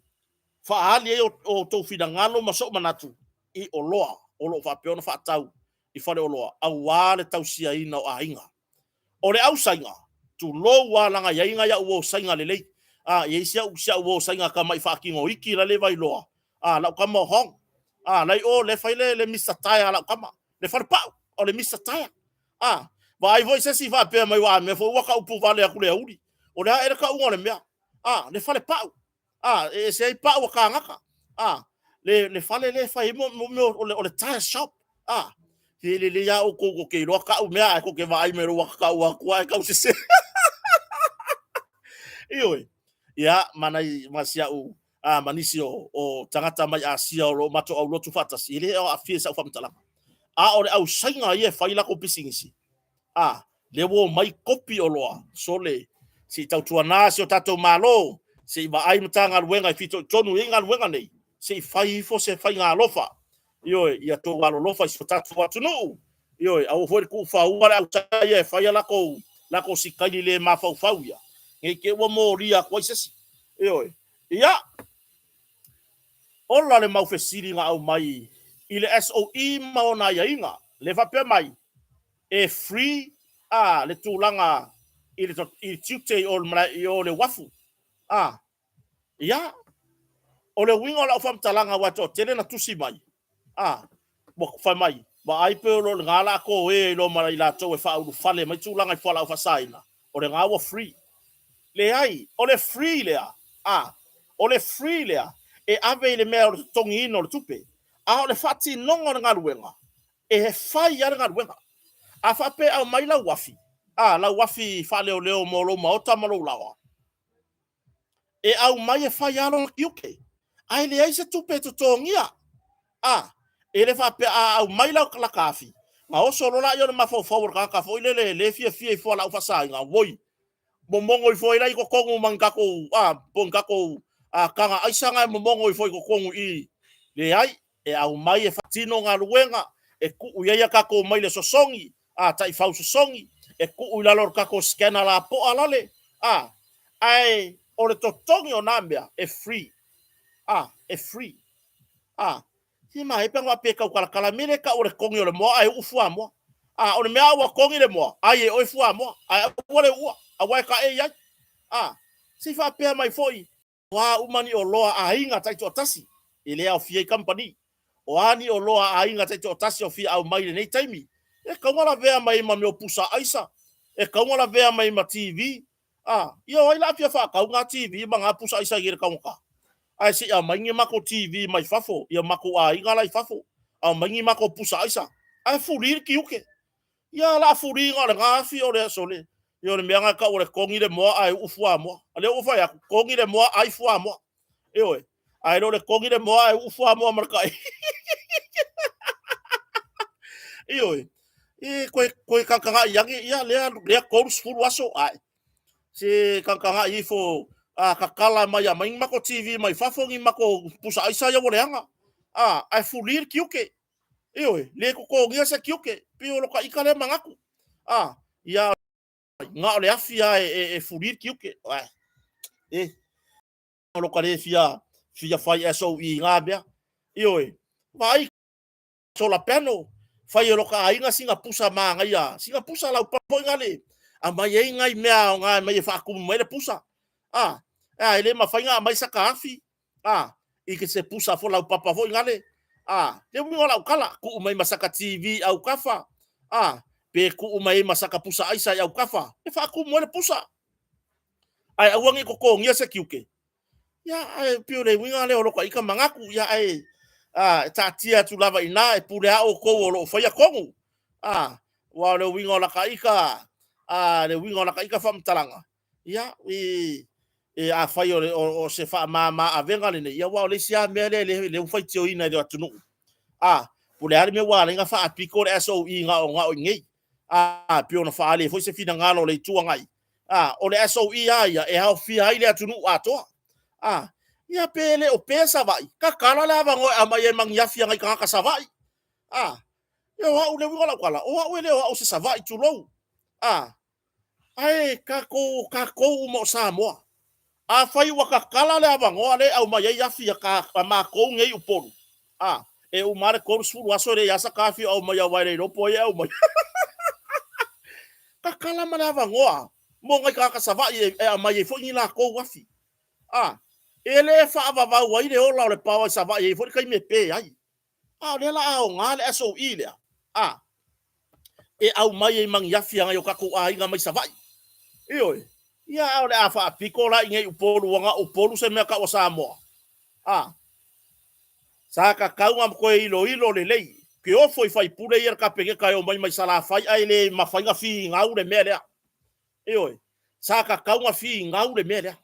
whaali o tau whina ngalo maso manatu. I o loa. O lo whapeona whaatau. I whare o loa. Au wale tau sia ina o ainga. O le au sainga. Tu lo walanga ya inga ya uo sainga le lei. Ye sia uo sainga ka mai whaakingo iki la le vai loa. Lau kama hong. Lai o le fai le Mr. Taya la kama. Le fai pau o le Mr. Taya. Vai voi se si va pe mai wa me fo waka upu vale aku le uri. O le era ka unga le mea. Le fai pau. E se pau ka ngaka. le fale le fai mo o le tire shop le ya o ko ke ro ka o mea ko ke vai me ro ka o kwa ka o se ioi ia manai masia u manisi o tangata mai asia o mato au lotu fatas ile o afia sa famtala o le au sainga ia fai la ko pisingisi le wo mai kopi o loa so le si tau tuana si o tato malo si ba ai mtanga luenga i fito tonu inga luenga nei si fai fo se fai ngā lofa ioi ia tō walo lofa si o tato watu no ioi au foi ku fa ua au tai e fai la ko si kai le ma fau fau ia nge ke wo mo ria ko sesi ioi ia ola le mau fesiri nga au mai ile SOE maona ia inga le va pe mai e free le tūlanga i tiute o le wafu ia o le winga o la whamtalanga wato tene na tusi mai mo whai mai ma ai pe o le ngala ko lo mara i la tau e whauru fale mai tūlanga i whala o whasaina o le ngawa free le ai o le free lea o le free lea e ave le mea o le tongi ino le tupe o le whati nonga ngā ruenga e he whai ara ngā ruenga a whape au mai la wafi la wafi fa leo mo lo maota malo lawa e au mai e fai alo kiuke ai le ai se tupe to tongia e le whape au mai la kafi ma o solo la yo le mafo forward ka fo le fie fo la ufasa nga woi momongo i fo ila ko kongu mangako bongako kanga aisanga momongo i fo ko kongu i le ai e au mai e fatino nga luenga e ku uia ka ko mai le sosongi tai fau sosongi e ku ulalor kako skena la po alale ai o le totongi o nambia e free e free hi mai pe ngwa pe ka kala mele ka o le kongi o le mo ai ufu amo o le mea wa kongi le mo ai e o ufu amo ai o le ua a wai ka e ai si fa pe mai foi wa umani o loa a inga tai to tasi ile au fie company o ani o loa a inga tai to tasi o fie au mai nei taimi e kaunga vea mai ma me pusa aisa e kaunga vea mai ma TV yo ai la pia fa kaunga TV ma nga pusa aisa gire kaunga ai si a mai mako TV mai fafo ia mako a inga lai fafo a mai mako pusa aisa ai furir kiuke ia la furir nga nga fi o le sole yo le meanga ka o le kongi le mo ai ufua mo ale ufa ya kongi le mo ai fua mo yo ai lo le kongi le mo ai ufua mo marka yo koe kakanga yangi ia lea course fulu aso ai se kakanga i fo kakala mai a mai mako TV mai fafongi mako pusa aisa ya woleanga ai fulir kiuke le ko ngia sa kiuke pio lo ka ikale mangaku ia nga le afia e fulir kiuke lo ka le fia fai SOE nga bia vai so la peno fai lo ka inga singa pusa manga ia singa pusa la papo ngale a mai e ngai mea nga mai fa ku mai le pusa ele ma fai nga mai saka afi i ke se pusa fo la papa fo ngale le mi ola kala ku mai masaka TV au kafa pe ku mai masaka pusa aisa au kafa e fa ku mo le pusa ai awangi ko ngia se kiuke ya ai pio le winga le lo ka ika mangaku ya ai tatia tu lava ina e pule o ko lo fa ya kongu wa le winga la kaika le winga la kaika fam talanga ya a fa yo o se fa ma avenga le ya wa le sia mele le fa tio ina de atunu pule ari me wa le nga fa apiko le SOE nga o ngi pio na fa le fo se fina ngalo le tua ngai o le SOE ya e ha fi ai le atunu ato ia pele o pesa vai ka kala la vango ama ye mang ya fianga ka savai yo wa ule wala kwala o ule o se savai tu lo ai ka ko mo samo fai wa ka kala la vango ale au ma ya fia ka ma ko ngei upolu e o mare ko suru aso re ya sa ka fi au ma ya wa re ro po ya o ma ka kala ma la vango mo ngai ka savai e ama ye fo ni la ko wafi ele fa va wa ile ola le pa sa va e fo kai me pe ai le la o nga le SOE le e au mai e mang ya fianga yo ka ko ai nga mai sa vai ia o le afa piko la ngai upolu nga upolu se me ka o sa mo Saka kaunga ko ilo le lei. Ke o foi fai pule ia ka pege ka o mai sala fai ai le mafainga fi ngau le mele. Oi. Saka kaunga fi ngau le mele.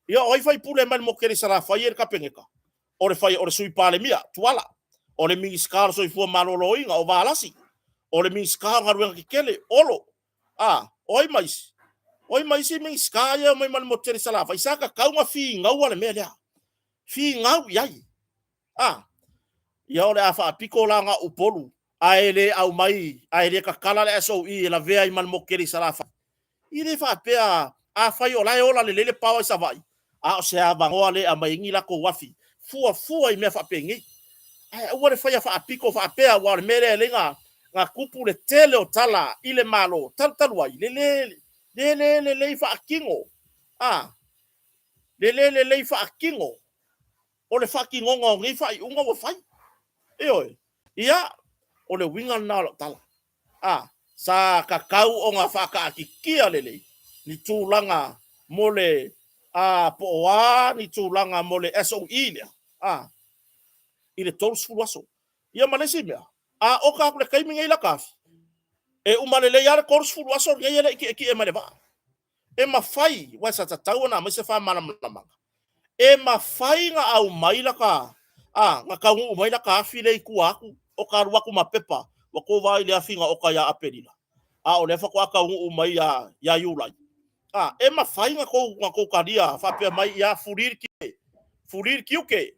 Ia oi fai pule man mo kere sala fai ia ka pege ka. Ore fai ore sui pale mia tuala. Ore mingi skar so fu malolo inga o valasi. Ore mingi skar ngaru ki kele olo. Oi mais. Oi mais mingi skar ia mai man mo kere sala fai saka kaunga fi ngau le mele. Fi ngau iai. Ia ole a wha piko langa upolu. Aele au mai. Aele ka kala le aso i la vea i man mokeri sarafa. I le wha pea a whai o lai ola le lele pawa i sa vai. A o se a vangoa le a mai ingi lako wafi. Fua i mea wha pea ngi. Ai ua le whai a wha piko wha pea wa le mere le ngā kupu le tele o tala i le malo. Taluai. Le wha kingo. Le wha kingo. O le wha kingo ngā ngi whai unga wa whai. Oi. Ia o le winga na lo tala. Sa kakau o ngā whakaakikia lele. Ni tūlanga mo le poa, ni tūlanga mo le SOE lea. I le tolu sfulu aso. Ia malesi mea. O ka kule kaimi ngai la kafi. E umalele yare kolu sfulu aso ngai ele iki e maleva. E mawhai, wai sa tatau na mai se wha mana manga. E mawhai nga au mai la ka. Nga kaungu umai na kafi le iku aku. O ka ruaku mapepa. Wako vai le afinga o ka ya aperila. O lefa kwa kaungu umai ya yulai. E mawhai nga kou karia. Whapea mai ya furir kiuke.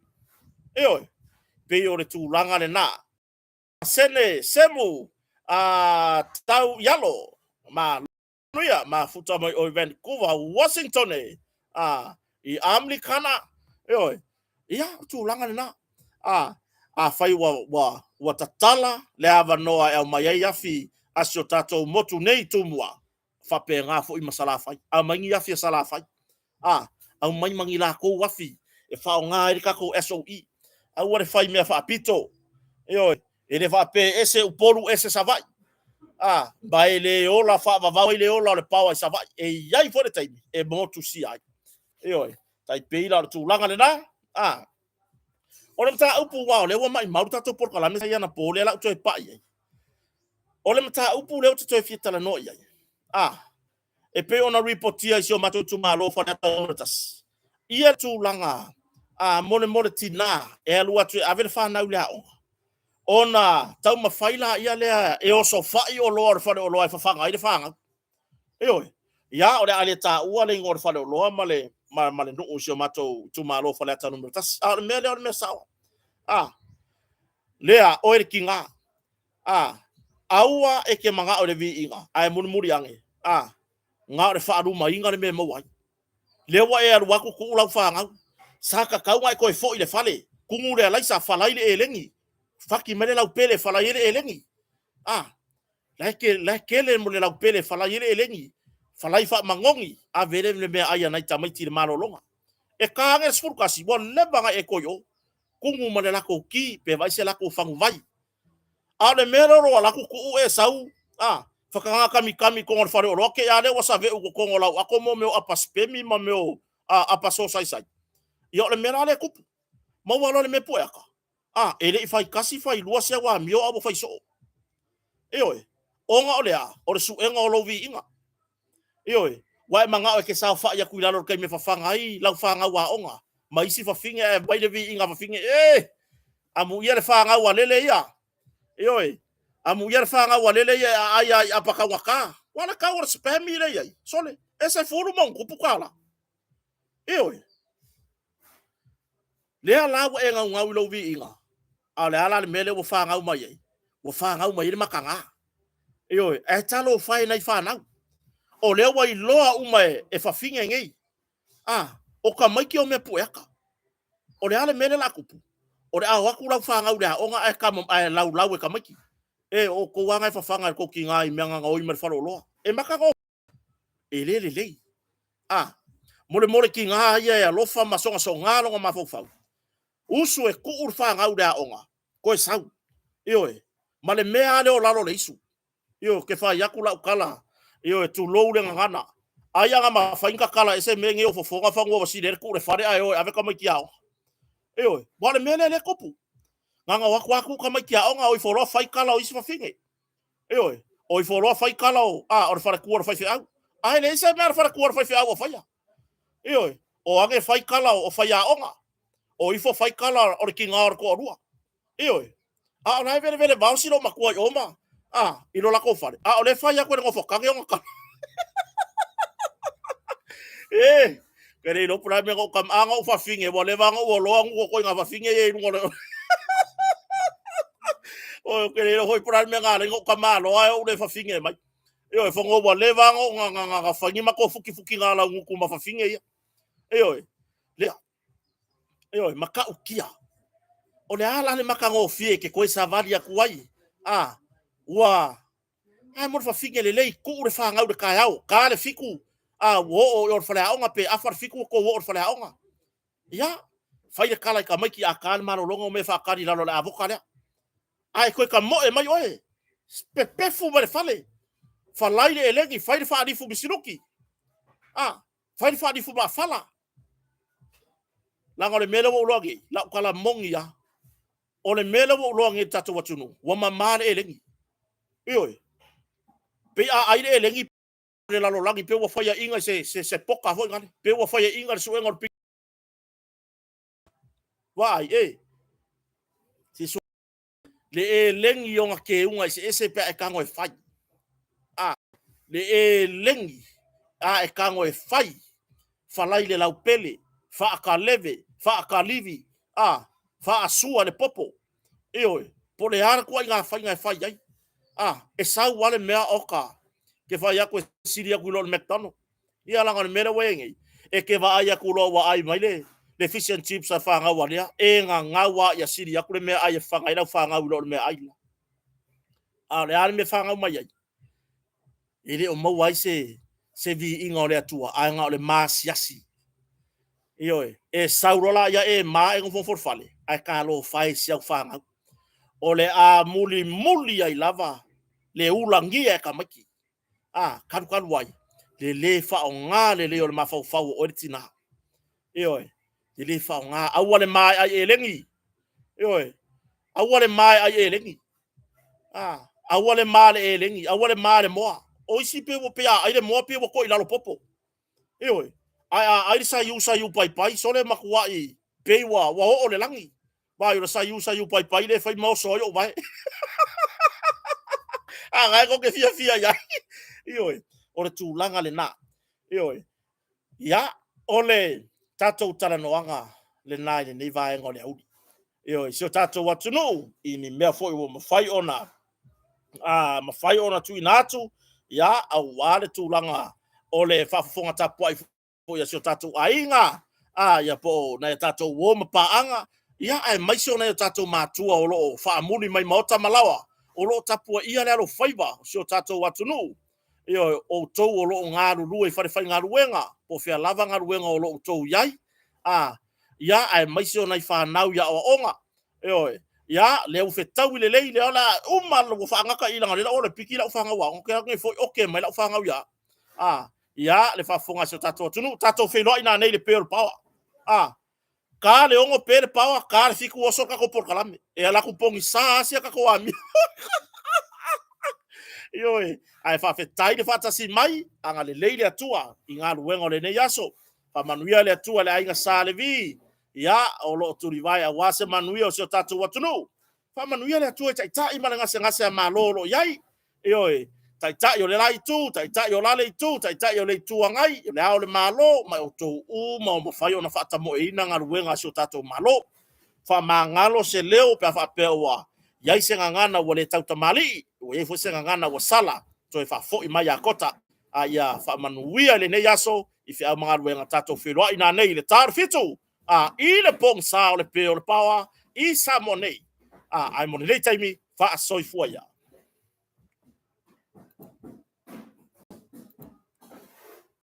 Oi. Pe o le tūlanga le nā. Sene, semu, tau yalo. Ma nuia, ma futa mai o Vancouver, Washington. I Amlikana. Oi. Ia, tūlanga le nā. Whai wa tatala le awa noa e mai ai afi asio tatou motu nei tumua. Whape ngā fo i masala whai. A maingi afi a sala whai. Au mai mangi la kou afi. E whao ngā erika kou SOE. Au wale whai mea whaapito. E le whape ese upolu ese savai. Ba e le ola whaavavau i le ola o le pawa i savai. E iai fo le taimi. E motu si ai. Tai peila o tūlanga le nā. Ole mta upu wa le wa mai mauta to por kala me yana pole la to pa ye. Ole mta upu le to fita la no ye. E pe ona reportia i so mato tu malo fa na tas. Ia tu langa mole tina e lua tu ave fa na ula ona tau ma faila ia le e o so fa i o lor fa o lo fa fa ngai fa nga. Ya ole ale ta ua le ngor fa lo male no o so mato tu malo fa la ta no tas. Me sa lea oere ki ngā. Aua e ke manga o le vi inga. Ai muri ange. Ngā o le whaaru mai inga le me mawai. Lewa e aru aku ku ulau whaangau. Saka kaunga e koe fo i le whale. Kungu le alaisa whalai le elengi. Whaki mele lau pele whalai le elengi. Laike le mo le lau pele whalai le elengi. Whalai wha mangongi. A vere le mea aia nai tamaiti le malolonga. E kānge sfurkasi. Wa lebanga e koe o. Kungu mane lako ki pe vai se lako fangu vai. Ale mero ro lako ku e sau. Whakanga kami kongo le whare o roke a le wasave uko kongo lau. Ako mo meo apa spemi ma meo apa so sai. Ia le mera le kupu. Mawala le me poeaka. Ele i fai kasi fai lua sea wa mio abo fai so. Onga o le a. O le suenga o lovi inga. Wai manga o ke sao fa ia kuilalo kai me whafangai. Lau whanga wa onga. Ma isi whawhinge e baile vi inga whawhinge. Amu ia le whanga wa lele ia. Amu ia le whanga wa lele ia ai apaka waka. Wala ka ora spami le ia. Sole. Ese furu mong kupukala. Lea lawa e ngau ilo vi inga. Ale ala le mele wa whanga umai ei. Wa whanga umai le makanga. E talo whai nei whanau. O lea wa iloa umai e whawhinge ngei. O ka maiki o me pueka. O le ale mele la kupu. O le a waku lau whangau lea. O nga e kama lau e ka maiki. O ko wanga e whawhanga e ko ki ngā i meanga ngā oi me wharo loa. E makanga o. E lei. Mole ki ngā ia e alofa masonga so ngā longa mawhau. Usu e kuur whangau lea onga. Ko e sau. Ma le mea le o lalo le isu. Ke whai aku lau kala. E tu lou le ngana. Aya nga mawhainga kala ese mengi o fofonga whangua wasi le ku le whare ai ave ka mai ki ao. Wale mele le kopu. nganga waku kama kia onga o foro fai kala o isi fafinge oi o foro fai kala o o fara kuor fai au ai le se mer fara kuor fai au fai oi o age fai kala o fai onga o ifo fai kala o ki ngar ko rua oi na vele bausi lo makua oma ilo la ko fare o le fai ko ngo fokange onga kere no pra me ko kam anga o fafinge wo le vanga o lo ngo ko nga fafinge e ngo o kere no hoi pra me nga ngo kam lo ai o le fafinge mai e fongo wo le vanga nga fangi ma ko fuki nga la ngu ma fafinge ia le maka ukia o le ala le maka ngo fie ke ko savali ya kuai wa ai mo fafinge le ku le fanga o de kayao ka le fiku wo o fala onga pe afar fiku ko wo fala onga ya fai de kala ka mai ki akal maro longo me fa kari la le avokale ai ko ka mo e mai oe pe fu bare fale falai le elegi fai de fa di fu bisiruki fai de fa di fu ba fala la ngole mele wo logi la kala mongi ya o le mele wo logi tatu watunu wa mama elegi oi pe ai le elegi le la lo lagi pe wo fai inga se poka ho ngale pe wo fai inga su engor vai si so le lengi yonga ke unga ese pe e kango e fai le lengi e kango e fai falai le lau pele fa ka leve fa ka livi fa sua le popo po le har ko nga fai ai e sau wale mea oka ke fa ya ko siria ku lo mcdonald ia la ngone mele wengi e ke va ya ku lo wa ai mai le fish and chips fa nga wa ya nga wa ya siria ku le mea ai fa nga ila fa nga lo mea ai le ar me fa nga mai ai ile o mau ai se vi inga le atua ai nga le masiasi e saurola ya ma e ngofo fale ai ka lo fai sia fa nga o le muli ai lava le ulangia ka maki kan wai le fa o nga le o ma fa o tina le fa o nga awale mai ai elengi awale mai ai elengi awale mai elengi awale mai mo o isi pe wo pe ai le mo pe wo ko ilalo popo ai sa yu pai so le makuai pe wa o le langi ba yo sa yu pai le fai mo so yo vai ngai ko ke fia ya o le tūlanga le nā. Ia, o le tātou taranoanga le nā le nei vaenga o le auri. Sio tātou watunu, i ni mea fo i wo mawhai ona. Mawhai ona tu i nātu, ia, au wale tūlanga o le whafafonga tapua i fo ia sio tātou ainga. Ia po na tātou wo mapaanga, ia ai maisio na tātou mātua o loo whaamuli mai maota malawa. O lo tapua ia le alo faiva, sio tātou watunu. O tou o lo ngaru lue fare fai ngaru wenga po fia lava ngaru wenga o lo tou yai ia ai maisio nai fa nau ya o onga ia le u fetau le ola uma lo fa ngaka ila ngale o le piki la fa ngawa o ke foi okay mai la fa ngau ya ia le fa fonga so tato tunu tato fe lo ina nei le per power ka le ongo per power ka fiku o so ka ko por kalame e ala ku pongi sa sia ka ko ami ai fa fetai le fata si mai anga le leile atua i ngā luenga le nei aso fa manuia le atua le ainga sa le vi ia o lo turi vai a wase manuia o sio tatu watunu fa manuia le atua tai ma ngase a malolo yai tai o le lai tu tai o lale tu tai o le tu ngai le ao le malo mai o tu ma o fai ona fata mo ina ngā luenga sio tatu malo fa mangalo se leo pe fa pewa yai se ngana wale tau tamali o e fo se ngana wa sala to e fa fo i mai a kota ia fa manuia le nei aso i fe mga luenga tato whiroa ina nei le tar fitu i le pong sa o le pe o le pawa i sa mo nei ai mo nei taimi fa a soifua ia